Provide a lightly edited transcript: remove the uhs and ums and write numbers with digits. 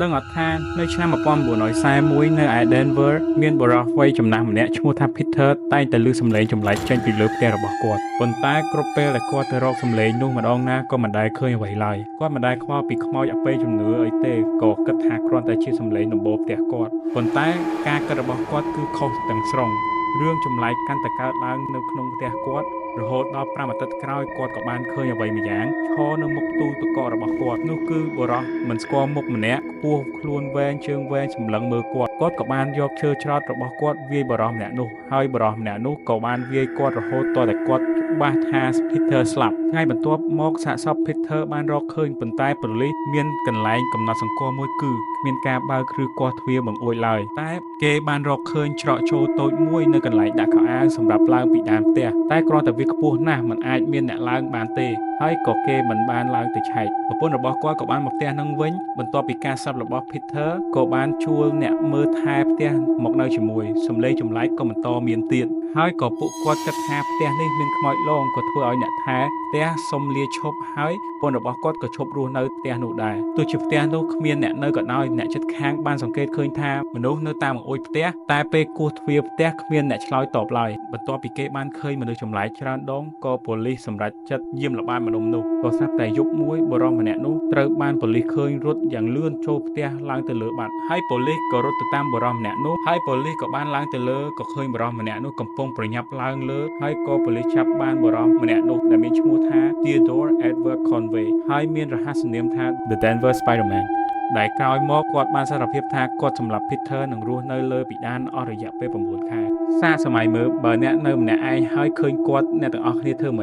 ដឹងអត់ថានៅឆ្នាំ1941នៅឯ Denver មានបុរសវ័យចំណាស់ម្នាក់ឈ្មោះថា Peter តែងតែឮសំឡេងចម្លែកចេញពីលើផ្ទះរបស់គាត់ប៉ុន្តែគ្រប់ពេលដែលគាត់ទៅរកសំឡេងនោះម្ដងណាក៏មិនដែលឃើញអ្វីឡើយគាត់មិនដែលខ្វល់ពីខ្មោចអបិយជំនឿអីទេក៏គិតថាគ្រាន់តែជាសំឡេងដំបូលផ្ទះគាត់ប៉ុន្តែការគិតរបស់គាត់គឺខុសទាំងស្រុងរឿងចម្លែកកាន់តែកើតឡើងនៅក្នុងផ្ទះគាត់រហូតដល់5អាទិត្យក្រោយគាត់ក៏បានឃើញអ្វីម្យ៉ាងឈរនៅមុខទូទឹកកករបស់គាត់នោះគឺបុរសមិនស្គាល់មុខម្នាក់ខ្ពស់ខ្លួនវែងជើងវែងសម្លឹងមើលគាត់ក៏បានយកឈើច្រត់របស់គាត់វាយបុរសម្នាក់នោះហើយបុរសម្នាក់នោះក៏បានវាយគាត់រហូតទាល់តែគាត់ច្បាស់ថា Peter ស្លាប់ថ្ងៃបន្ទាប់មកសាកសព Peter បានរកឃើញប៉ុន្តែប៉ូលីសមានកន្លែងកំណត់សម្គាល់មួយគឺគ្មានការបើកឬគាស់ទ្វារបង្អួចឡើយតែគេបានរកឃើញច្រកចូលតូចមួយនៅកន្លែងដាក់ខោអាវសម្រាប់ឡើងពីដើមផ្ទះតែគ្រាន់តែវាខ្ពស់ណាស់មិនអាចមានអ្នកឡើងបានទេហើយក៏គេមិនបានឡើងទៅឆែកប្រពន្ធរបស់គាត់ក៏បានមកផ្ទះនឹងវិញបន្ទាប់ពីការស្លាប់របស់ Peter ក៏បានជួលអ្នកមើលថែផ្ទះមកនៅជាមួយសំឡេងចម្លែកក៏បន្តមានទៀតហើយក៏ពួកគាត់គិតថាផ្ទះនេះមានខ្មោចលងក៏ធ្វើឲ្យអ្នកថែផ្ទះសុំលាឈប់ហើយប្រពន្ធរបស់គាត់ក៏ឈប់រស់នៅផ្ទះនោះដែរទោះជាផ្ទះនោះគ្មានអ្នកនៅក៏ដោយអ្នកជិតខាងបានសង្កេតឃើញថាមនុស្សនៅតាមបង្អួចផ្ទះតែពេលគោះទ្វារផ្ទះគ្មានអ្នកឆ្លើយតបឡើយបន្ទាប់ពីគេបានឃើញមនុស្សចម្លែកច្រើនដងក៏ប៉ូលីសសម្រេចចិត្តយាមល្បាតមនុស្សនោះក៏ស្រាប់តែយប់មួយបុរសម្នាក់នោះត្រូវបានប៉ូលីសឃើញរត់យ៉ាងលឿនចូលផ្ទះឡើងទៅលើបាត់ហើយប៉ូលីសក៏រត់ទៅតាមបុរសម្នាក់នោះហើយប៉ូលីសក៏បានឡើងទៅលើក៏ឃើញបុរសម្នាក់នោះកំពុងប្រញាប់ឡើងលើហើយក៏ប៉ូលីសចាប់បានបុរសម្នាក់នោះដែលមានឈ្មោះថា Theodore Edward Conway ហើយមានរហស្សនាមថា The Denver Spider-Man ដែលក្រោយមកគាត់បានសារភាពថាគាត់សម្លាប់ Peter និងរស់នៅលើពិដានអស់រយៈពេល9 ខែសាកសម័យមើលបើអ្នកនៅម្នាក់ឯងហើយឃើញគាត់អ្នកទាំងអស់គ្នាធ្វើម៉េច